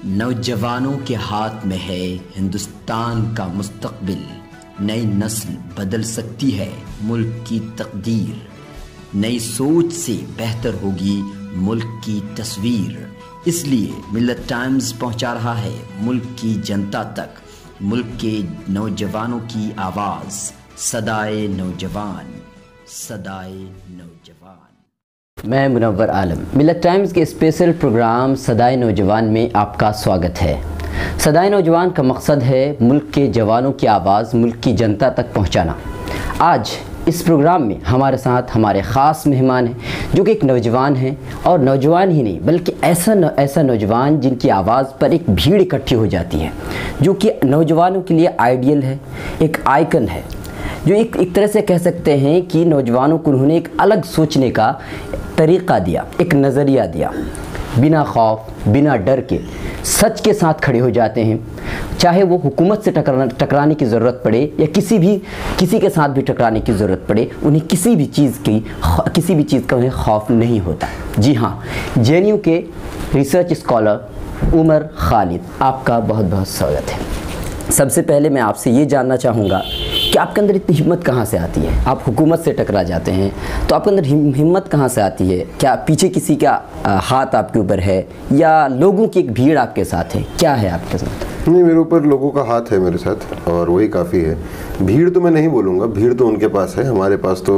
नौजवानों के हाथ में है हिंदुस्तान का मुस्तकबिल। नई नस्ल बदल सकती है मुल्क की तकदीर। नई सोच से बेहतर होगी मुल्क की तस्वीर। इसलिए मिल्लत टाइम्स पहुंचा रहा है मुल्क की जनता तक मुल्क के नौजवानों की आवाज़। सदाए नौजवान, सदाए नौजवान। मैं मुनव्वर आलम, मिल्लत टाइम्स के स्पेशल प्रोग्राम सदाए नौजवान में आपका स्वागत है। सदाए नौजवान का मकसद है मुल्क के जवानों की आवाज़ मुल्क की जनता तक पहुंचाना। आज इस प्रोग्राम में हमारे साथ हमारे ख़ास मेहमान हैं जो कि एक नौजवान हैं, और नौजवान ही नहीं बल्कि ऐसा नौजवान जिनकी आवाज़ पर एक भीड़ इकट्ठी हो जाती है, जो कि नौजवानों के लिए आइडियल है, एक आइकन है, जो एक तरह से कह सकते हैं कि नौजवानों को उन्होंने एक अलग सोचने का तरीक़ा दिया, एक नज़रिया दिया। बिना खौफ बिना डर के सच के साथ खड़े हो जाते हैं, चाहे वो हुकूमत से टकराने की ज़रूरत पड़े या किसी के साथ भी टकराने की ज़रूरत पड़े, उन्हें किसी भी चीज़ का उन्हें खौफ नहीं होता। जी हाँ, JNU के रिसर्च स्कॉलर उमर खालिद, आपका बहुत बहुत स्वागत है। सबसे पहले मैं आपसे ये जानना चाहूँगा कि आपके अंदर इतनी हिम्मत कहाँ से आती है? आप हुकूमत से टकरा जाते हैं तो आपके अंदर हिम्मत कहाँ से आती है? क्या पीछे किसी का हाथ आपके ऊपर है या लोगों की एक भीड़ आपके साथ है? क्या है आपके साथ? नहीं, मेरे ऊपर लोगों का हाथ है मेरे साथ, और वही काफ़ी है। भीड़ तो मैं नहीं बोलूँगा, भीड़ तो उनके पास है। हमारे पास तो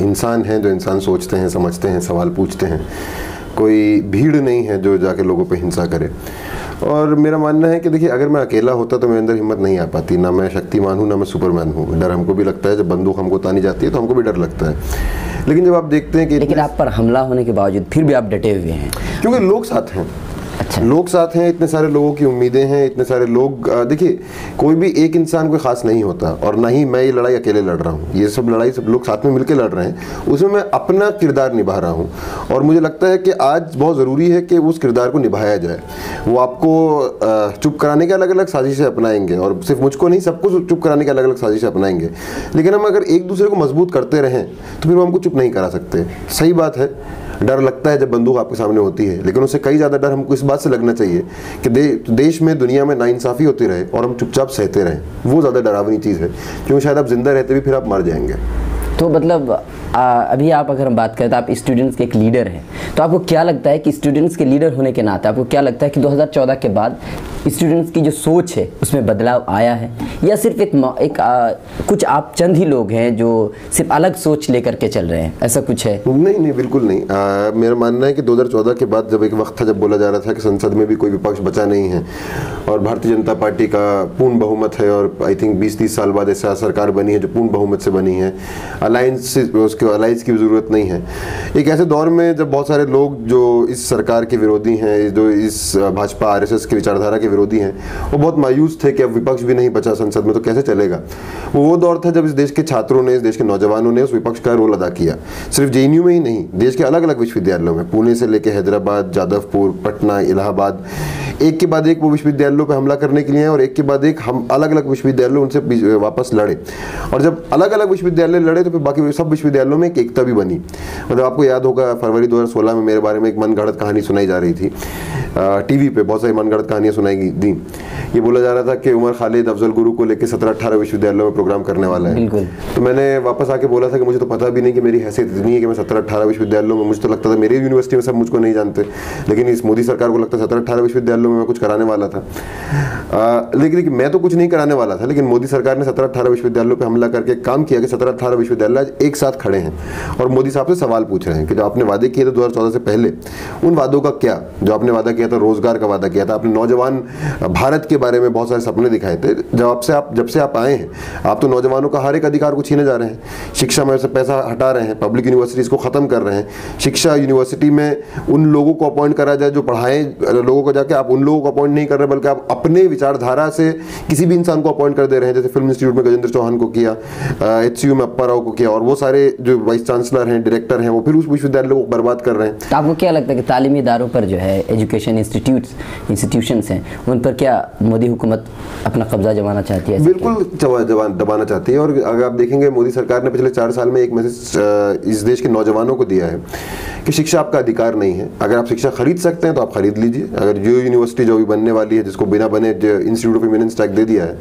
इंसान हैं जो इंसान सोचते हैं, समझते हैं, सवाल पूछते हैं। कोई भीड़ नहीं है जो जाके लोगों पे हिंसा करे। और मेरा मानना है कि देखिए, अगर मैं अकेला होता तो मेरे अंदर हिम्मत नहीं आ पाती। ना मैं शक्तिमान हूँ, ना मैं सुपरमैन हूँ। डर हमको भी लगता है, जब बंदूक हमको तानी जाती है तो हमको भी डर लगता है। लेकिन जब आप देखते हैं कि लेकिन आप पर हमला होने के बावजूद फिर भी आप डटे हुए हैं, क्योंकि लोग साथ हैं। अच्छा, लोग साथ हैं, इतने सारे लोगों की उम्मीदें हैं, इतने सारे लोग। देखिए, कोई भी एक इंसान कोई ख़ास नहीं होता, और ना ही मैं ये लड़ाई अकेले लड़ रहा हूँ। ये सब लड़ाई सब लोग साथ में मिलकर लड़ रहे हैं, उसमें मैं अपना किरदार निभा रहा हूँ। और मुझे लगता है कि आज बहुत ज़रूरी है कि उस किरदार को निभाया जाए। वो आपको चुप कराने के अलग अलग साजिशें अपनाएंगे, और सिर्फ मुझको नहीं, सबको चुप कराने के अलग अलग साजिशें अपनाएंगे। लेकिन हम अगर एक दूसरे को मजबूत करते रहें तो फिर वो हमको चुप नहीं करा सकते। सही बात है, डर लगता है जब बंदूक आपके सामने होती है, लेकिन उससे कई ज़्यादा डर हमको इस बात से लगना चाहिए कि देश में, दुनिया में नाइंसाफ़ी होती रहे और हम चुपचाप सहते रहें। वो ज़्यादा डरावनी चीज़ है, क्योंकि शायद आप जिंदा रहते भी फिर आप मर जाएंगे। तो मतलब अभी आप अगर हम बात करें तो आप स्टूडेंट्स के एक लीडर हैं, तो आपको क्या लगता है कि स्टूडेंट्स के लीडर होने के नाते आपको क्या लगता है कि 2014 के बाद स्टूडेंट्स की जो सोच है उसमें बदलाव आया है, या सिर्फ कुछ आप चंद ही लोग हैं जो सिर्फ अलग सोच लेकर के चल रहे हैं, ऐसा कुछ है? नहीं, बिल्कुल नहीं। मेरा मानना है कि 2014 के बाद जब एक वक्त था जब बोला जा रहा था कि संसद में भी कोई विपक्ष बचा नहीं है और भारतीय जनता पार्टी का पूर्ण बहुमत है, और आई थिंक 20-30 साल बाद ऐसा सरकार बनी है जो पूर्ण बहुमत से बनी है, अलायंस की ज़रूरत नहीं है। एक ऐसे दौर में जब बहुत सारे लोग जो इस सरकार के विरोधी हैं, जो इस भाजपा RSS की विचारधारा के विरोधी हैं, वो बहुत मायूस थे कि अब विपक्ष भी नहीं बचा संसद में तो कैसे चलेगा। वो दौर था जब इस देश के छात्रों ने, इस देश के नौजवानों ने उस विपक्ष का रोल अदा किया। सिर्फ JNU में ही नहीं, देश के अलग अलग विश्वविद्यालयों में, पुणे से लेकर हैदराबाद, जादवपुर, पटना, इलाहाबाद, एक के बाद एक वो विश्वविद्यालयों पर हमला करने के लिए, और एक के बाद एक हम अलग अलग विश्वविद्यालयों उनसे वापस लड़े। और जब अलग अलग विश्वविद्यालय लड़े तो फिर बाकी सब विश्वविद्यालयों में एक एकता भी बनी। मतलब आपको याद होगा, फरवरी 2016 में मेरे बारे में एक मनगढ़ंत कहानी सुनाई जा रही थी TV पे। बहुत सारी मनगढ़ंत कहानियां सुनाई दी। ये बोला जा रहा था कि उमर खालिद अफजल गुरु को लेकर 17-18 विश्वविद्यालयों में प्रोग्राम करने वाला है। तो मैंने वापस आके बोला था कि मुझे तो पता भी नहीं कि मेरी हैसियत इतनी है कि मैं 17-18 विश्वविद्यालयों में, मुझे तो लगता था मेरी यूनिवर्सिटी में सब मुझको नहीं जानते, लेकिन इस मोदी सरकार को लगता है 17-18 विश्वविद्यालयों में मैं कुछ कराने वाला था। लेकिन मैं तो कुछ नहीं कराने वाला था, लेकिन मोदी सरकार ने 17-18 विश्वविद्यालयों पर हमला करके काम किया कि 17-18 विश्वविद्यालय एक साथ खड़े हैं और मोदी साहब से सवाल पूछ रहे हैं कि जो आपने वादे किए थे 2014 से पहले, उन वादों का क्या? जो आपने वादा किया था, रोजगार का वादा किया था, आपने नौजवान भारत के बारे में बहुत सारे सपने दिखाए थे। जब से आप आए हैं, आप तो नौजवानों का हर एक अधिकार को छीने जा रहे हैं। शिक्षा में से पैसा हटा रहे हैं, पब्लिक यूनिवर्सिटीज़ को ख़त्म कर रहे हैं। शिक्षा यूनिवर्सिटी में उन लोगों को अपॉइंट करा जाए जो पढ़ाएं लोगों को, जाके आप उन लोगों को अपॉइंट नहीं कर रहे, बल्कि आप अपने विचारधारा से किसी भी इंसान को अपॉइंट कर दे रहे हैं। जैसे फिल्म इंस्टीट्यूट में गजेंद्र चौहान को किया, HCU में अप्पा राव को किया, और वो सारे जो वाइस चांसलर हैं, डायरेक्टर हैं, वो फिर उस विश्वविद्यालय को बर्बाद कर रहे हैं। तो आपको क्या लगता है कि तालीमी इदारों पर जो है, एजुकेशन इंस्टीट्यूशंस हैं, उन पर क्या मोदी हुकूमत अपना कब्जा जमाना चाहती है? बिल्कुल दबाना चाहती है। और अगर आप देखेंगे, मोदी सरकार ने पिछले 4 साल में एक मैसेज इस देश के नौजवानों को दिया है कि शिक्षा आपका अधिकार नहीं है। अगर आप शिक्षा खरीद सकते हैं तो आप खरीद लीजिए। अगर जो यूनिवर्सिटी यूनिवर्सिटी जो अभी बनने वाली है, जिसको बिना बने इंस्टीट्यूट ऑफ इमिनेंस टैग दे दिया है,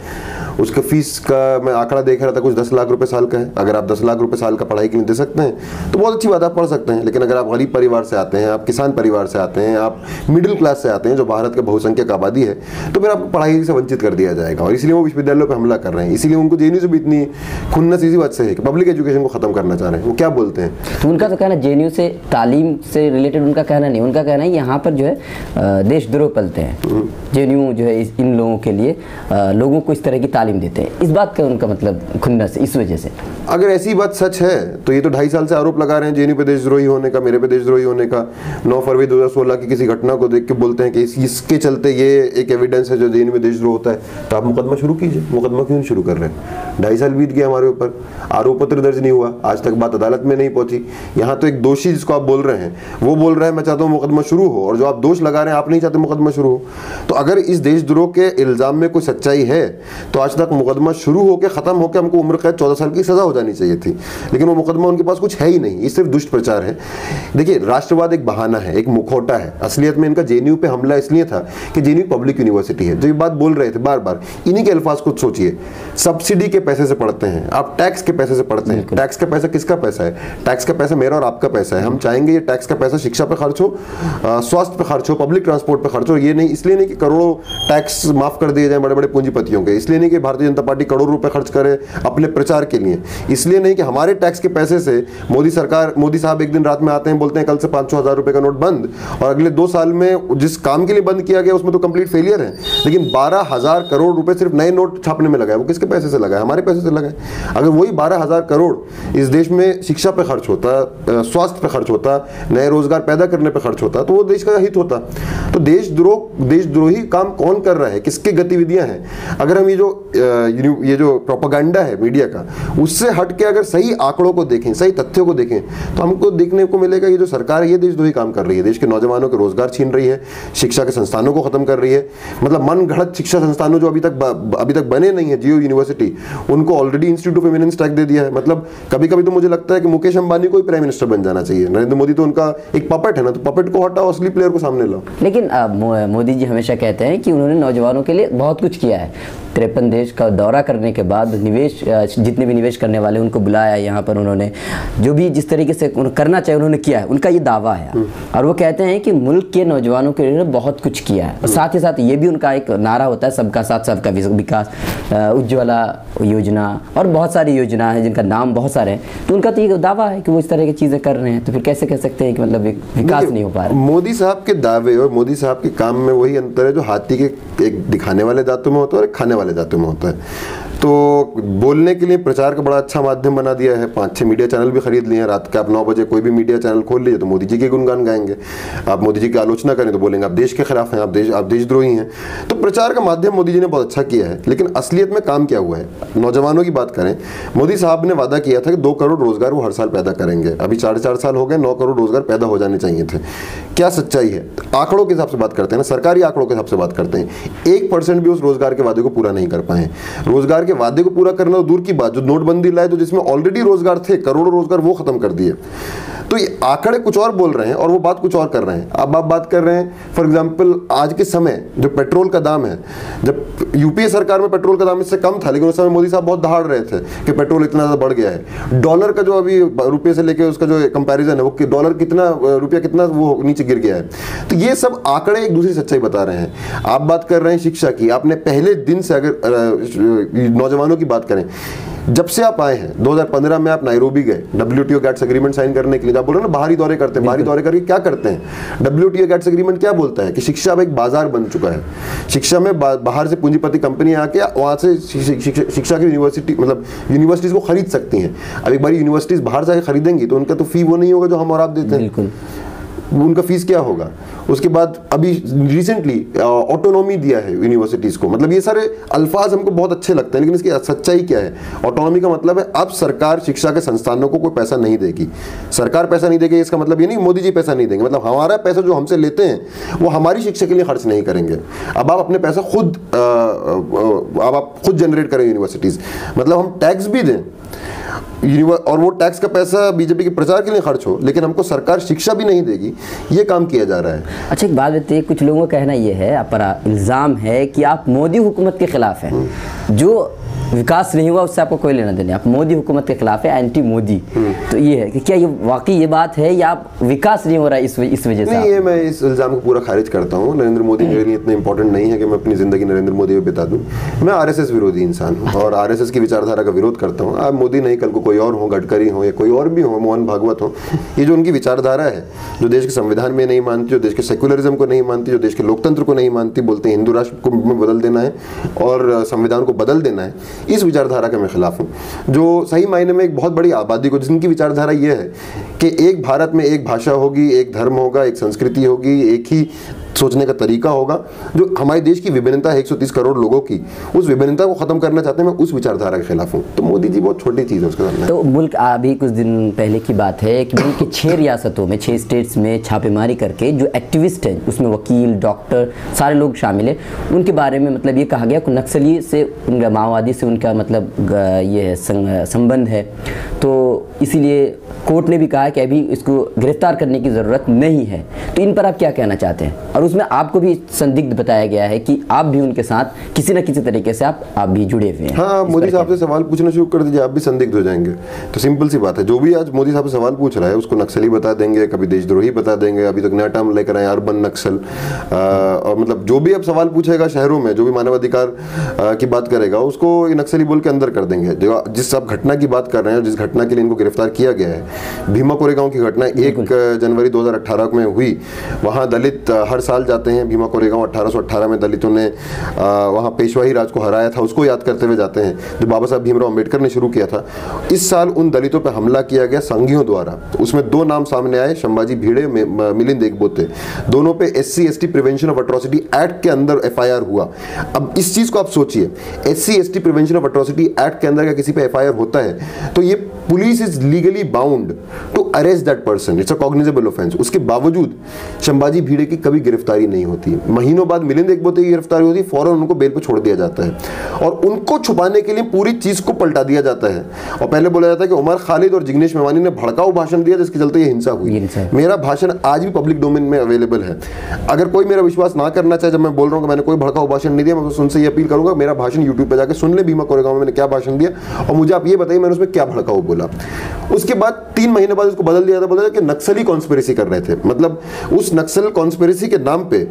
उसका फीस का मैं आंकड़ा देख रहा था, कुछ 10 लाख रुपए साल का है। अगर आप 10 लाख रुपए साल का पढ़ाई के लिए दे सकते हैं तो बहुत अच्छी बात, आप पढ़ सकते हैं। लेकिन अगर आप गरीब परिवार से आते हैं, आप किसान परिवार से आते हैं, आप मिडिल क्लास से आते हैं, जो भारत के बहुसंख्यक आबादी है, तो फिर आपको पढ़ाई से वंचित कर दिया जाएगा। और इसलिए वो विश्वविद्यालयों पर हमला कर रहे हैं। इसीलिए उनको जेएनयू से भी इतनी खुन्नस इसी बात से है कि पब्लिक एजुकेशन को खत्म करना चाह रहे हैं। वो क्या बोलते हैं, तो उनका तो कहना जेएनयू से तालीम से रिलेटेड उनका कहना नहीं, उनका कहना है यहाँ पर जो है देशद्रोह पलते हैं। जेएनयू जो है इन लोगों के लिए लोगों को इस तरह की तालीम देते हैं, इस बात का उनका मतलब खुन्नस इस वजह से। अगर ऐसी बात सच है तो ये तो 2.5 साल से आरोप लगा रहे हैं जेएनयू पे देशद्रोही होने का, मेरे पे देशद्रोही होने का। 9 फरवरी 2016 की किसी घटना को देख के बोलते हैं कि इसके चलते ये एक एविडेंस है जो जेएनयू में देशद्रोह होता है, तो आप मुकदमा शुरू कीजिए। मुकदमा क्यों शुरू कर रहे हैं? 2.5 साल बीत गया हमारे ऊपर, आरोप पत्र दर्ज नहीं हुआ, आज तक बात अदालत में नहीं पहुंची। यहाँ तो एक दोषी जिसको आप बोल रहे हैं वो बोल रहा है मैं चाहता हूँ मुकदमा शुरू हो, और जो आप दोष लगा रहे हैं आप नहीं चाहते मुकदमा शुरू हो। तो अगर इस देशद्रोह के इल्जाम में कोई सच्चाई है तो आज तक मुकदमा शुरू होकर खत्म होकर हमको उम्र कैद 14 साल की सजा हो जानी चाहिए थी, लेकिन वो मुकदमा उनके पास कुछ है ही नहीं। ये सिर्फ दुष्प्रचार है। देखिए, राष्ट्रवाद एक बहाना है, एक मुखौटा है। असलियत में इनका जेएनयू पे हमला इसलिए था कि जेएनयू पब्लिक यूनिवर्सिटी है। जो ये बात बोल रहे थे बार बार, इन्हीं के अल्फाज को सोचिए। सब्सिडी के पैसे से पढ़ते हैं आप, टैक्स के पैसे से पढ़ते हैं। टैक्स का पैसा किसका पैसा है? टैक्स का पैसा मेरा और आपका पैसा है। हम चाहेंगे ये टैक्स का पैसा शिक्षा पे खर्च हो, स्वास्थ्य पे खर्च हो, पब्लिक ट्रांसपोर्ट पे खर्च हो। ये नहीं, इसलिए नहीं कि करोड़ों टैक्स माफ कर दिए जाए बड़े बड़े पूंजीपतियों के, इसलिए नहीं कि भारतीय जनता पार्टी करोड़ों रुपए खर्च करे अपने प्रचार के लिए, इसलिए नहीं कि हमारे टैक्स के पैसे से मोदी साहब एक दिन रात में आते हैं बोलते हैं कल से 500 हजार रुपए का नोट बंद, और अगले 2 साल में जिस काम के लिए बंद किया गया उसमें तो कंप्लीट फेलियर है। लेकिन 12,000 करोड़ रुपए सिर्फ नए नोट छापने में लगा है। वो किसके पैसे से लगा है? हमारे पैसे से लगा है। अगर वही 12,000 करोड़ इस देश में शिक्षा पे खर्च होता, स्वास्थ्य पे खर्च होता, नए रोजगार पैदा करने पे खर्च होता, तो वो देश का हित होता। तो देशद्रोही काम कौन कर रहा है, किसकी गतिविधियां हैं? अगर हम ये जो प्रोपेगेंडा है मीडिया का, उससे हट के अगर सही आंकड़ों को देखें, सही तथ्यों को देखें, तो हमको देखने को मिलेगा ये जो सरकार है ये देशद्रोही काम कर रही है। देश के नौजवानों के रोजगार छीन रही है, शिक्षा के संस्थानों को खत्म कर रही है। मतलब मन गढ़ंत शिक्षा संस्थानों जो अभी तक बने नहीं है, जियो यूनिवर्सिटी, उनको already institute of eminence tag दे दिया है। मतलब कभी कभी तो मुझे लगता है कि मुकेश अंबानी को ही प्राइम मिनिस्टर बन जाना चाहिए। नरेंद्र मोदी तो उनका एक पपेट है ना, तो पपेट को हटाओ, असली प्लेयर को सामने लाओ। लेकिन मोदी जी हमेशा कहते हैं कि उन्होंने नौजवानों के लिए बहुत कुछ किया है। 53 देश का दौरा करने के बाद जितने भी निवेश करने वाले उनको बुलाया यहाँ पर, उन्होंने जो भी जिस तरीके से करना चाहिए उन्होंने किया है, उनका ये दावा है। और वो कहते हैं कि मुल्क के नौजवानों के लिए बहुत कुछ किया है। और साथ ही साथ ये भी उनका एक नारा होता है सबका साथ सबका विकास, उज्ज्वला योजना और बहुत सारी योजना है जिनका नाम बहुत सारे हैं। तो उनका तो ये दावा है कि वो इस तरह की चीज़ें कर रहे हैं, तो फिर कैसे कह सकते हैं कि मतलब विकास नहीं हो पा रहा? मोदी साहब के दावे और मोदी साहब के काम में वही अंतर है जो हाथी के एक दिखाने वाले दांतों में होता है और एक खाने वाले दांतों में होता है। तो बोलने के लिए प्रचार का बड़ा अच्छा माध्यम बना दिया है। 5-6 मीडिया चैनल भी खरीद लिए हैं। रात के आप 9 बजे कोई भी मीडिया चैनल खोल लीजिए तो मोदी जी के गुणगान गाएंगे। आप मोदी जी की आलोचना करें तो बोलेंगे आप देश के खिलाफ हैं, आप देशद्रोही हैं। तो प्रचार का माध्यम मोदी जी ने बहुत अच्छा किया है। लेकिन असलियत में काम क्या हुआ है? नौजवानों की बात करें, मोदी साहब ने वादा किया था कि 2 करोड़ रोजगार वो हर साल पैदा करेंगे। अभी 4.5 साल हो गए, 9 करोड़ रोजगार पैदा हो जाने चाहिए थे। क्या सच्चाई है? आंकड़ों के हिसाब से बात करते हैं ना, सरकारी आंकड़ों के हिसाब से बात करते हैं। 1% भी उस रोजगार के वादे को पूरा नहीं कर पाए। रोजगार के वादे को पूरा करना तो दूर की बात, जो नोटबंदी लाए तो जिसमें ऑलरेडी रोजगार थे, करोड़ों रोजगार, वो खत्म कर दिए। तो ये आंकड़े कुछ और बोल रहे हैं और वो बात कुछ और कर रहे हैं। अब आप बात कर रहे हैं फॉर एग्जांपल आज के समय जो पेट्रोल का दाम है, जब यूपीए सरकार में पेट्रोल का दाम इससे कम था, लेकिन उस समय मोदी साहब बहुत दहाड़ रहे थे कि पेट्रोल इतना ज़्यादा बढ़ गया है। डॉलर का जो अभी रुपये से लेके उसका जो कंपैरिजन है, वो डॉलर कितना, रुपया कितना वो नीचे गिर गया है। तो ये सब आंकड़े एक दूसरी सच्चाई बता रहे हैं। आप बात कर रहे हैं शिक्षा की, आपने पहले दिन से अगर नौजवानों की बात करें, जब से आप आए हैं 2015 में आप नायरोबी गए WTO गैट्स एग्रीमेंट साइन करने के लिए। आप बोल रहे हैं ना बाहरी दौरे करते हैं, बाहरी दौरे करके क्या करते हैं? WTO गैट्स एग्रीमेंट क्या बोलता है कि शिक्षा अब एक बाजार बन चुका है। शिक्षा में बाहर से पूंजीपति कंपनियां आके वहां से शिक्षा की यूनिवर्सिटीज को खरीद सकती हैं। अब एक बार यूनिवर्सिटीज बाहर जाके खरीदेंगी तो उनका तो फी वो नहीं होगा जो हम और आप देते हैं। उनका फीस क्या होगा? उसके बाद अभी रिसेंटली ऑटोनॉमी दिया है यूनिवर्सिटीज को। मतलब ये सारे अल्फाज हमको बहुत अच्छे लगते हैं, लेकिन इसकी सच्चाई क्या है? ऑटोनॉमी का मतलब है अब सरकार शिक्षा के संस्थानों को कोई पैसा नहीं देगी। सरकार पैसा नहीं देगी इसका मतलब ये नहीं मोदी जी पैसा नहीं देंगे। मतलब हमारा पैसा जो हमसे लेते हैं वो हमारी शिक्षा के लिए खर्च नहीं करेंगे। अब आप अपने पैसा खुद जनरेट करें यूनिवर्सिटीज। मतलब हम टैक्स भी दें, और वो टैक्स का पैसा बीजेपी के प्रचार के लिए खर्च हो, लेकिन हमको सरकार शिक्षा भी नहीं देगी, ये काम किया जा रहा है। अच्छा, एक बात बताइए, कुछ लोगों का कहना ये है, आप पर इल्ज़ाम है कि आप मोदी हुकूमत के खिलाफ हैं, जो विकास नहीं हुआ उससे आपको कोई लेना देना, आप मोदी हुकूमत के खिलाफ है, एंटी मोदी। तो ये है कि क्या ये वाकई ये बात है या आप विकास नहीं हो रहा है इस वजह से? नहीं, ये मैं इस इल्ज़ाम को पूरा खारिज करता हूँ। नरेंद्र मोदी मेरे लिए इतने इंपॉर्टेंट नहीं है कि मैं अपनी ज़िंदगी नरेंद्र मोदी पे बिता दूँ। मैं आरएसएस विरोधी इंसान हूँ और आरएसएस की विचारधारा का विरोध करता हूँ। आप मोदी नहीं, कल को कोई और हो, गडकरी हो या कोई और भी हो, मोहन भागवत हो, ये जो उनकी विचारधारा है, जो देश के संविधान में नहीं मानती, जो देश के सेक्युलरिज्म को नहीं मानती, जो देश के लोकतंत्र को नहीं मानती, बोलते हैं हिंदू राष्ट्र को में बदल देना है और संविधान को बदल देना है, इस विचारधारा मैं खिलाफ हूं। जो सही मायने में एक बहुत बड़ी आबादी को, जिनकी विचारधारा यह है कि एक भारत में एक भाषा होगी, एक धर्म होगा, एक संस्कृति होगी, एक ही सोचने का तरीका होगा, जो हमारे देश की विभिन्नता है 130 करोड़ लोगों की, उस विभिन्नता को खत्म करना चाहते हैं। मैं उस विचारधारा के खिलाफ हूं। तो मोदी जी बहुत छोटी चीज़ है उसके सामने। तो मुल्क, अभी कुछ दिन पहले की बात है कि मुल्क के 6 रियासतों में, 6 स्टेट्स में छापेमारी करके जो एक्टिविस्ट हैं, उसमें वकील, डॉक्टर, सारे लोग शामिल हैं, उनके बारे में मतलब ये कहा गया कि नक्सली से, उनका माओवादी से उनका मतलब ये संबंध है, तो इसीलिए कोर्ट ने भी कहा कि अभी इसको गिरफ्तार करने की ज़रूरत नहीं है। तो इन पर आप क्या कहना चाहते हैं? और उसमें आपको भी संदिग्ध बताया गया है कि आप भी उनके साथ किसी न किसी तरीके से आप भी जुड़े हुए हैं। हाँ, मोदी साहब से सवाल पूछना शुरू कर दीजिए, आप भी संदिग्ध हो जाएंगे। तो सिंपल सी बात है, जो भी आज मोदी साहब से सवाल पूछ रहा है उसको नक्सली बता देंगे, कभी देशद्रोही बता देंगे, अभी तक नया टर्म लेकर आए अर्बन नक्सल, और मतलब जो भी अब सवाल पूछेगा शहरों में, जो भी मानवाधिकार की बात करेगा उसको नक्सली बोल के अंदर कर देंगे। जो जिस आप घटना की बात कर रहे हैं, जिस घटना के लिए इनको गिरफ्तार किया गया है, भीमा कोरेगांव की घटना 1 जनवरी 2018 में हुई। वहाँ दलित हर साल जाते हैं भीमा कोरेगांव। 1818 में दलितों ने वहाँ पेशवाई राज को हराया था, उसको याद करते हुए जाते हैं, जो बाबा साहब भीमराव अम्बेडकर ने शुरू किया था। इस साल उन दलितों पर हमला किया गया संघियों द्वारा। तो उसमें 2 नाम सामने आए, संभाजी भिड़े, मिलिंद एकबोते। दोनों पे SC/ST prevention of atrocity act के अंदर FIR हुआ। अब इस चीज को आप सोचिए, SC/ST prevention of atrocity act के अंदर का किसी पे FIR होता है तो ये police is legally bound to arrest that person, it's a cognizable offence. उसके बावजूद संभाजी भिड़े की कभी गिरफ्तारी नहीं होती। महीनों बाद मिलिंद एकबोते की गिरफ्तारी होती, फौरन उनको बेल पर छोड़ दिया जाता है और उनको छुपाने के लिए पूरी चीज को पलटा दिया जाता है। और पहले बोला जाता है कि उमर खालिद और जिग्नेश मेवानी ने भड़काऊ भाषण दिया जिसके चलते ये हिंसा हुई। मेरा भाषण आज भी पब्लिक डोमेन में अवेलेबल है। अगर कोई मेरा विश्वास ना करना चाहे, जब मैं बोल रहा हूँ कि मैंने कोई भड़काऊ भाषण नहीं दिया, मैं उनसे ये अपील करूंगा, मेरा भाषण यूट्यूब पे जाकर सुन ले, भीमा कोरेगांव में मैंने क्या भाषण दिया और मुझे आप ये बताइए मैंने उसमें क्या भड़काऊ बोला। उसके बाद 3 महीने बाद उसको बदल दिया था, बोला कि नक्सली कॉन्स्पिरेसी कर रहे थे। मतलब उस नक्सल कॉन्स्पिरेसी के नाम पे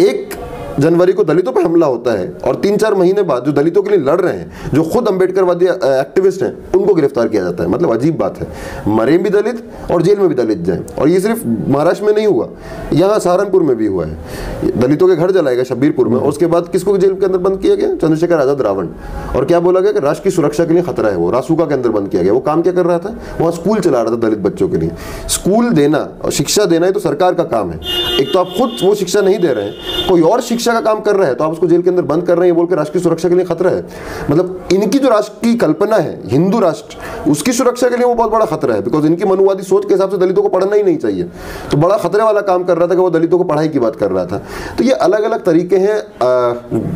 1 जनवरी को दलितों पे हमला होता है और 3-4 महीने बाद जो दलितों के लिए लड़ रहे हैं, जो खुद अंबेडकरवादी एक्टिविस्ट हैं, उनको गिरफ्तार किया जाता है। मतलब अजीब बात है, मरे भी दलित और जेल में भी दलित जाए। और ये सिर्फ महाराष्ट्र में नहीं हुआ, यहाँ सहारनपुर में भी हुआ है। दलितों के घर जलाए गए शब्बीरपुर में और उसके बाद किसको जेल के अंदर बंद किया गया? चंद्रशेखर आजाद रावण। और क्या बोला गया कि राष्ट्र की सुरक्षा के लिए खतरा है, वो रासुका के अंदर बंद किया गया। वो काम क्या कर रहा था? वहाँ स्कूल चला रहा था दलित बच्चों के लिए। स्कूल देना और शिक्षा देना ही तो सरकार का काम है। एक तो आप खुद वो शिक्षा नहीं दे रहे हैं, कोई और शिक्षा का काम कर रहा है, तो आप उसको जेल के अंदर बंद कर रहे हैं बोल के राष्ट्र की सुरक्षा के लिए खतरा है। मतलब इनकी जो राष्ट्र की कल्पना है, हिंदू राष्ट्र, उसकी सुरक्षा के लिए वो बहुत बड़ा खतरा है। बिकॉज इनकी मनुवादी सोच के हिसाब से दलितों को पढ़ना ही नहीं चाहिए। तो बड़ा खतरे वाला काम कर रहा था कि वो दलितों को पढ़ाई की बात कर रहा था। तो ये अलग अलग तरीके हैं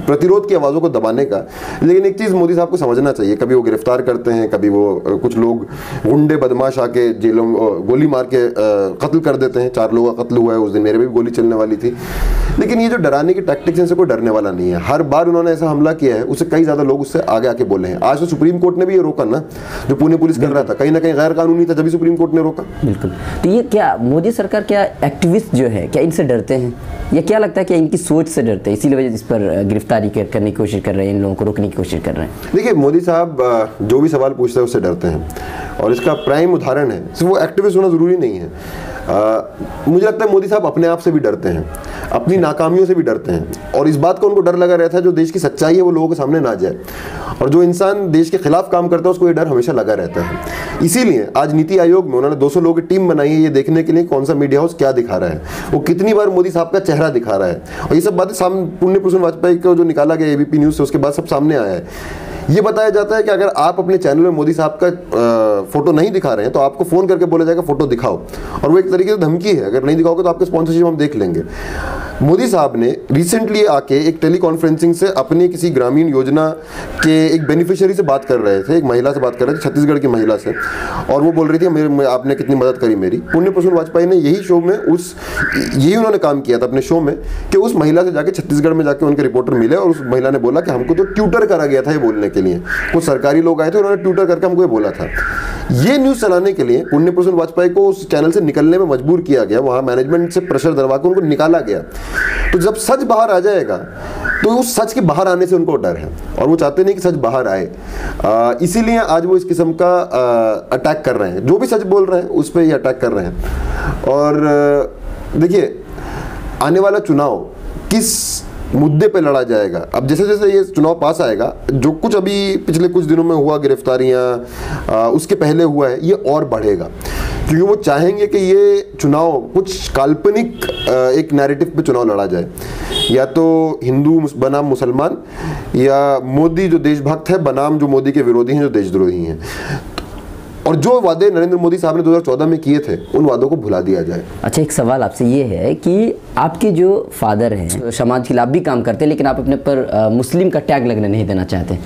प्रतिरोध की आवाज़ों को दबाने का। लेकिन एक चीज़ मोदी साहब को समझना चाहिए, कभी वो गिरफ्तार करते हैं, कभी वो कुछ लोग गुंडे बदमाश आके जेलों में गोली मार के कत्ल कर देते हैं। 4 लोगों का कत्ल हुआ है उस दिन, मेरे भी गोली चलने वाली थी। लेकिन ये जो डराने की टैक्टिक्स, इनसे कोई डरने वाला नहीं है। हर बार उन्होंने ऐसा हमला किया है, उससे कई ज्यादा लोग उससे आगे आके बोले हैं। आज तो सुप्रीम कोर्ट ने भी ये रोका ना, जो पुणे पुलिस कर रहा था, कहीं ना कहीं गैर कानूनी था, जब भी सुप्रीम कोर्ट ने रोका। बिल्कुल। तो ये क्या मोदी सरकार, क्या एक्टिविस्ट जो है, क्या इनसे डरते हैं या क्या लगता है कि इनकी सोच से डरते हैं, इसीलिए वजह इस पर गिरफ्तारी करने की कोशिश कर रहे हैं, इन लोगों को रोकने की कोशिश कर रहे हैं? देखिए, मोदी साहब जो भी सवाल पूछते हैं उससे डरते हैं और इसका प्राइम उदाहरण है, सिर्फ वो एक्टिविस्ट होना जरूरी नहीं है। मुझे लगता है मोदी साहब अपने आप से भी डरते हैं, अपनी नाकामियों से भी डरते हैं और इस बात का उनको डर लगा रहता है जो देश की सच्चाई है वो लोगों के सामने ना जाए। और जो इंसान देश के खिलाफ काम करता है उसको ये डर हमेशा लगा रहता है। इसीलिए आज नीति आयोग में उन्होंने 200 लोगों की टीम बनाई है ये देखने के लिए कौन सा मीडिया हाउस क्या दिखा रहा है, वो कितनी बार मोदी साहब का चेहरा दिखा रहा है। और ये सब बातें पुण्य प्रसून वाजपेयी को जो निकाला गया ABP न्यूज़ से, उसके बाद सब सामने आया है। ये बताया जाता है कि अगर आप अपने चैनल में मोदी साहब का फोटो नहीं दिखा रहे हैं तो आपको फोन करके बोला जाएगा फोटो दिखाओ, और वो एक तरीके से धमकी है, अगर नहीं दिखाओगे तो आपके स्पॉन्सरशिप हम देख लेंगे। मोदी साहब ने रिसेंटली आके एक टेली कॉन्फ्रेंसिंग से अपनी किसी ग्रामीण योजना के एक बेनिफिशियरी से बात कर रहे थे, एक महिला से बात कर रहे थे, छत्तीसगढ़ की महिला से, और वो बोल रही थी मेरे आपने कितनी मदद करी मेरी। पुण्य प्रसून वाजपेयी ने यही शो में यही उन्होंने काम किया था अपने शो में कि उस महिला से जाके छत्तीसगढ़ में जाके उनके रिपोर्टर मिले और उस महिला ने बोला कि हमको तो ट्यूटर करा गया था ये बोलने के लिए, कुछ सरकारी लोग आए थे उन्होंने ट्यूटर करके हमको ये बोला था। ये न्यूज़ चलाने के लिए पुण्य प्रसून वाजपेयी को उस चैनल से निकलने में मजबूर किया गया, वहाँ मैनेजमेंट से प्रेशर दबा के उनको निकाला गया। तो जब सच बाहर आ जाएगा तो उस सच के बाहर आने से उनको डर है और वो चाहते नहीं कि सच बाहर आए, इसीलिए आज वो इस किस्म का अटैक कर रहे हैं, जो भी सच बोल रहे हैं उस पर ये अटैक कर रहे हैं। और देखिए आने वाला चुनाव किस मुद्दे पे लड़ा जाएगा, अब जैसे जैसे ये चुनाव पास आएगा, जो कुछ अभी पिछले कुछ दिनों में हुआ गिरफ्तारियां, उसके पहले हुआ है, ये और बढ़ेगा, क्योंकि वो चाहेंगे कि ये चुनाव कुछ काल्पनिक एक नैरेटिव पे चुनाव लड़ा जाए, या तो हिंदू बनाम मुसलमान, या मोदी जो देशभक्त है बनाम जो मोदी के विरोधी हैं जो देशद्रोही हैं। और जो वादे नरेंद्र मोदी साहब ने 2014 में किए थे उन वादों को भुला दिया जाए। अच्छा, एक सवाल आपसे ये है कि आपके जो फादर हैं समाज के खिलाफ भी काम करते हैं, लेकिन आप अपने पर मुस्लिम का टैग लगने नहीं देना चाहते,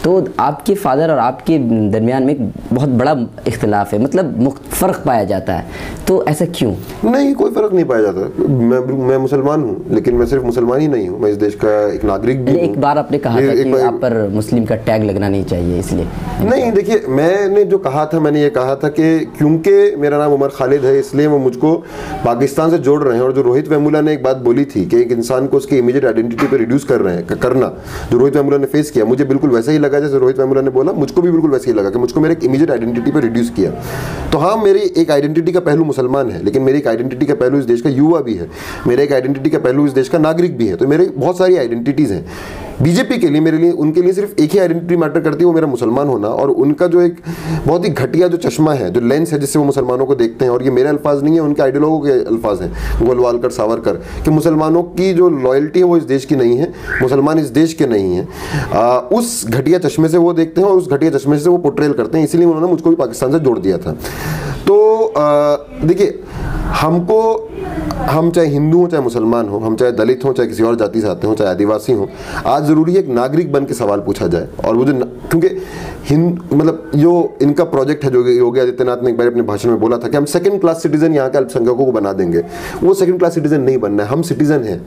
तो आपके फादर और आपके दरमियान में एक बहुत बड़ा इख्तिलाफ है, मतलब फ़र्क पाया जाता है, तो ऐसा क्यों? नहीं, कोई फ़र्क नहीं पाया जाता। मैं मुसलमान हूँ, लेकिन मैं सिर्फ मुसलमान ही नहीं हूँ, मैं इस देश का एक नागरिक भी हूँ। एक बार आपने कहा था कि आप पर मुस्लिम का टैग लगना नहीं चाहिए, इसलिए नहीं। देखिए, मैंने जो कहा था, मैंने ये कहा था कि क्योंकि मेरा नाम उमर खालिद है इसलिए वो मुझको पाकिस्तान से जोड़ रहे हैं। और जो रोहित वेमुला ने एक बात बोली थी कि एक इंसान को उसकी इमीडिएट आइडेंटिटी पे रिड्यूस कर रहे हैं करना, जो रोहित वेमुला ने फेस किया, मुझे बिल्कुल वैसा ही लगा जैसे रोहित वेमुला ने बोला, मुझको भी बिल्कुल वैसे ही लगा कि मुझको मेरे एक इमीडिएट आइडेंटिटी पे रिड्यूस किया। तो हाँ, मेरी एक आइडेंटिटी का पहलू मुसलमान है, लेकिन मेरी एक आइडेंटिटी का पहलू इस देश का युवा भी है, मेरे एक आइडेंटिटी का पहलू इस देश का नागरिक भी है। तो मेरे बहुत सारी आइडेंटिटीज़ हैं। बीजेपी के लिए, मेरे लिए, उनके लिए सिर्फ एक ही आइडेंटिटी मैटर करती है, वो मेरा मुसलमान होना। और उनका जो एक बहुत ही घटिया जो चश्मा है, जो लेंस है जिससे वो मुसलमानों को देखते हैं, और ये मेरे अल्फाज नहीं है, उनके आइडियोलॉगों के अल्फाज हैं, गोलवालकर, सावरकर, कि मुसलमानों की जो लॉयल्टी है वो इस देश की नहीं है, मुसलमान इस देश के नहीं हैं। उस घटिया चश्मे से वो देखते हैं और उस घटिया चश्मे से वो पोर्ट्रेल करते हैं, इसीलिए उन्होंने मुझको भी पाकिस्तान से जोड़ दिया था। तो देखिए, हम चाहे हिंदू हो चाहे मुसलमान हो, हम चाहे दलित हो चाहे किसी और जाति से आते हो, चाहे आदिवासी हो, आज ज़रूरी है एक नागरिक बन के सवाल पूछा जाए। और वो जो क्योंकि मतलब जो इनका प्रोजेक्ट है, जो योगी आदित्यनाथ ने एक बार अपने भाषण में बोला था कि हम सेकंड क्लास सिटीजन यहाँ के अल्पसंख्यकों को बना देंगे, वो सेकंड क्लास सिटीजन नहीं बनना है, हम सिटीजन हैं।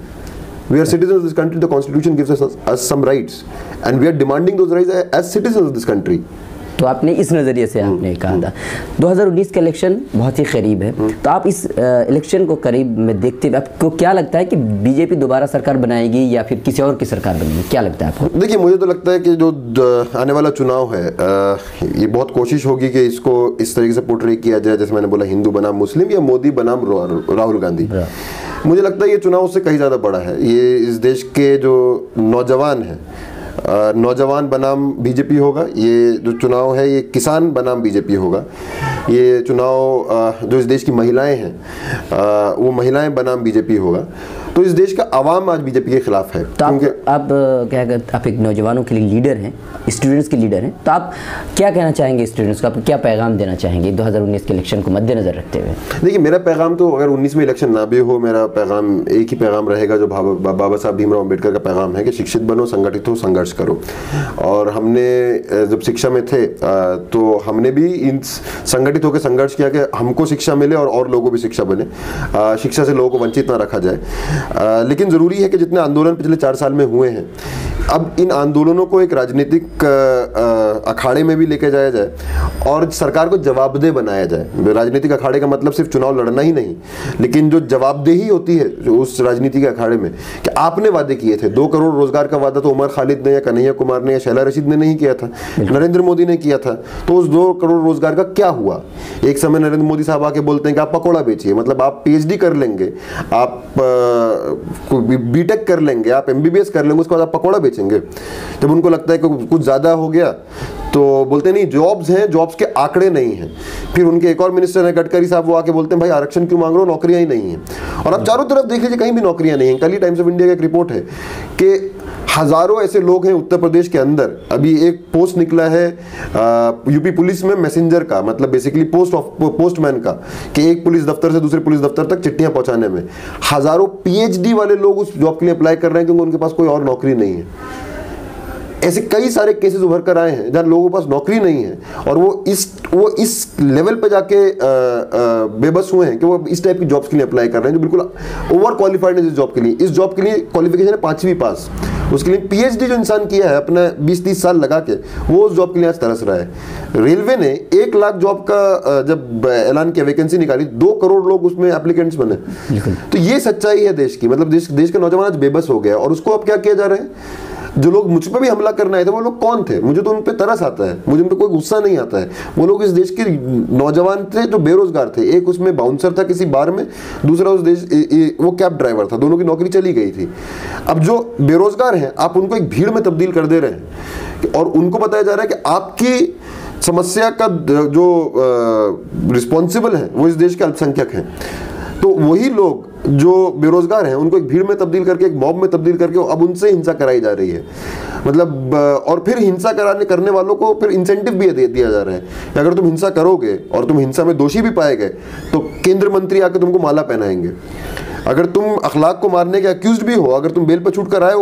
We are citizens of this country. The Constitution gives us some rights, and we are demanding those rights as citizens of this country. तो आपने इस नज़रिए से आपने कहा था 2019 का इलेक्शन बहुत ही करीब है, तो आप इस इलेक्शन को करीब में देखते हुए आपको क्या लगता है कि बीजेपी दोबारा सरकार बनाएगी या फिर किसी और की सरकार बनेगी, क्या लगता है आपको? देखिए, मुझे तो लगता है कि जो आने वाला चुनाव है, ये बहुत कोशिश होगी कि इसको इस तरीके से पोर्ट्रे किया जाए, जैसे मैंने बोला, हिंदू बनाम मुस्लिम या मोदी बनाम राहुल गांधी। मुझे लगता है ये चुनाव उससे कहीं ज़्यादा बड़ा है। ये इस देश के जो नौजवान हैं, नौजवान बनाम बीजेपी होगा। ये जो चुनाव है ये किसान बनाम बीजेपी होगा। ये चुनाव जो इस देश की महिलाएं हैं वो महिलाएं बनाम बीजेपी होगा। तो इस देश का आवाम आज बीजेपी के खिलाफ है। तो आप क्या कहते, आप एक नौजवानों के लिए लीडर हैं, स्टूडेंट्स के लीडर हैं, तो आप क्या कहना चाहेंगे स्टूडेंट्स को, आप क्या पैगाम देना चाहेंगे 2019 के इलेक्शन को मद्देनजर रखते हुए? देखिए, मेरा पैगाम तो अगर 19 में इलेक्शन ना भी हो, मेरा पैगाम एक ही पैगाम रहेगा जो बाबा साहब भीमराव अम्बेडकर का पैगाम है कि शिक्षित बनो, संगठित हो, संघर्ष करो। और हमने जब शिक्षा में थे तो हमने भी इन संगठित होकर संघर्ष किया कि हमको शिक्षा मिले और लोगों भी शिक्षा बने, शिक्षा से लोगों को वंचित ना रखा जाए। लेकिन ज़रूरी है कि जितने आंदोलन पिछले 4 साल में हुए हैं, अब इन आंदोलनों को एक राजनीतिक अखाड़े में भी लेके जाया जाए और सरकार को जवाबदेह बनाया जाए। राजनीतिक अखाड़े का मतलब सिर्फ चुनाव लड़ना ही नहीं, लेकिन जो जवाबदेही होती है जो उस राजनीतिक अखाड़े में, कि आपने वादे किए थे, 2 करोड़ रोजगार का वादा तो उमर खालिद ने या कन्हैया कुमार ने या शैला रशीद ने नहीं किया था, नरेंद्र मोदी ने किया था। तो उस 2 करोड़ रोजगार का क्या हुआ? एक समय नरेंद्र मोदी साहब आके बोलते हैं कि आप पकौड़ा बेचिए, मतलब आप PhD कर लेंगे, आप बीटेक कर लेंगे, आप MBBS कर लेंगे, उसके बाद आप पकौड़ा बेचेंगे। जब उनको लगता है कि कुछ ज़्यादा हो गया तो बोलते नहीं जॉब्स हैं, जॉब्स के आंकड़े नहीं हैं। फिर उनके एक और मिनिस्टर हैं गडकरी साहब, वो आके बोलते हैं भाई आरक्षण क्यों मांग रहे हो, नौकरियां ही नहीं हैं। और अब चारों तरफ देख लीजिए कहीं भी नौकरियां नहीं हैं। कल ही टाइम्स ऑफ इंडिया का एक रिपोर्ट है कि हजारों ऐसे लोग हैं उत्तर प्रदेश के अंदर। अभी एक पोस्ट निकला है यूपी पुलिस में मैसेंजर का, मतलब बेसिकली पोस्टमैन का, कि एक पुलिस दफ्तर से दूसरे पुलिस दफ्तर तक चिट्ठियां पहुंचाने में हजारों पीएचडी वाले लोग उस जॉब के लिए अप्लाई कर रहे हैं क्योंकि उनके पास कोई और नौकरी नहीं है। ऐसे कई सारे केसेस उभर कर आए हैं जहां लोगों के पास नौकरी नहीं है और वो इस लेवल पे जाके बेबस हुए हैं कि वो इस टाइप की जॉब्स के लिए अप्लाई कर रहे हैं जो बिल्कुल ओवर क्वालिफाइड है इस जॉब के लिए। इस जॉब के लिए क्वालिफिकेशन है 5वीं पास, उसके लिए पीएचडी जो इंसान किया है अपने 20-30 साल लगा के, वो उस जॉब के लिए आज तरस रहा है। रेलवे ने 1 लाख जॉब का जब ऐलान किया, वैकेंसी निकाली, 2 करोड़ लोग उसमें एप्लीकेंट्स बने। तो ये सच्चाई है देश की, मतलब देश के नौजवान आज बेबस हो गया। और उसको अब क्या किया जा रहा है, जो लोग मुझ पर भी हमला करना आए थे वो लोग कौन थे, मुझे तो उन पे तरस आता है, मुझे उन पे कोई गुस्सा नहीं आता है। वो लोग इस देश के नौजवान थे जो बेरोजगार थे। एक उसमें बाउंसर था किसी बार में, दूसरा उस देश वो कैब ड्राइवर था, दोनों की नौकरी चली गई थी। अब जो बेरोजगार हैं आप उनको एक भीड़ में तब्दील कर दे रहे हैं और उनको बताया जा रहा है कि आपकी समस्या का जो रिस्पॉन्सिबल है वो इस देश के अल्पसंख्यक हैं। तो वही लोग जो बेरोजगार हैं उनको एक भीड़ में तब्दील करके, एक मॉब में तब्दील करके अब उनसे हिंसा कराई जा रही है। मतलब और फिर हिंसा करने वालों को फिर इंसेंटिव भी दिया जा रहा है कि अगर तुम हिंसा करोगे और तुम हिंसा में दोषी भी पाए गए तो केंद्र मंत्री आके तुमको माला पहनाएंगे। अगर तुम अखलाक को मारने के अक्यूज्ड भी हो, अगर तुम बेल पर छूट कर आए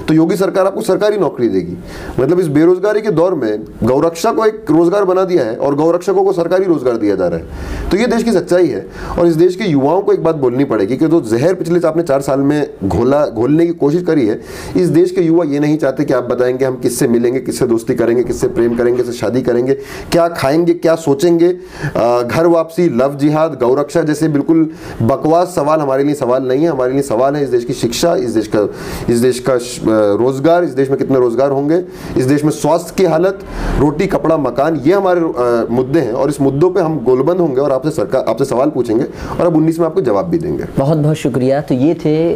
तो योगी सरकार आपको सरकारी नौकरी देगी। मतलब इस बेरोजगारी के दौर में गौरक्षा को एक रोजगार बना दिया है और गौरक्षकों को सरकारी रोजगार दिया जा रहा है। तो ये देश की सच्चाई है। और इस देश के युवाओं को एक बात बोलनी पड़ेगी कि जो जहर पिछले आपने 4 साल में घोलने की कोशिश करी है, इस देश के युवा ये नहीं चाहते कि आप बताएंगे हम किससे मिलेंगे, किससे दोस्ती करेंगे, किससे प्रेम करेंगे, किससे शादी करेंगे, क्या खाएंगे, क्या सोचेंगे। घर वापसी, लव जिहाद, गौरक्षा जैसे बिल्कुल बकवास सवाल हमारे लिए सवाल नहीं है। हमारे लिए सवाल है इस देश की शिक्षा, इस देश का रोजगार, इस देश में कितने रोजगार होंगे, इस देश में स्वास्थ्य की हालत, रोटी कपड़ा मकान, ये हमारे मुद्दे हैं। और इस मुद्दों पे हम गोलबंद होंगे और आपसे सवाल पूछेंगे और अब 19 में आपको जवाब भी देंगे। बहुत बहुत शुक्रिया। तो ये थे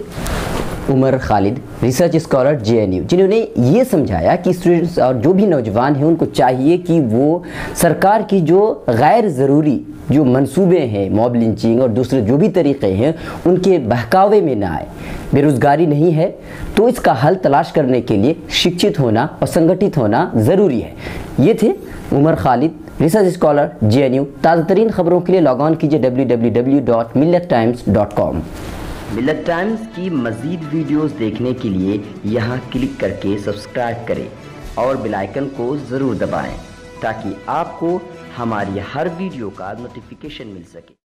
Umar Khalid, research scholar JNU, जिन्होंने ये समझाया कि स्टूडेंट्स और जो भी नौजवान हैं उनको चाहिए कि वो सरकार की जो गैर ज़रूरी जो मंसूबे हैं, मॉब लिंचिंग और दूसरे जो भी तरीक़े हैं, उनके बहकावे में ना आए। बेरोज़गारी नहीं है तो इसका हल तलाश करने के लिए शिक्षित होना और संगठित होना ज़रूरी है। ये थे Umar Khalid, research scholar JNU। ताज़ा तरीन ख़बरों के लिए लॉग ऑन कीजिए www.millettimes.com। मिल्लत टाइम्स की मज़ीद वीडियोस देखने के लिए यहाँ क्लिक करके सब्सक्राइब करें और बेल आइकन को ज़रूर दबाएं ताकि आपको हमारी हर वीडियो का नोटिफिकेशन मिल सके।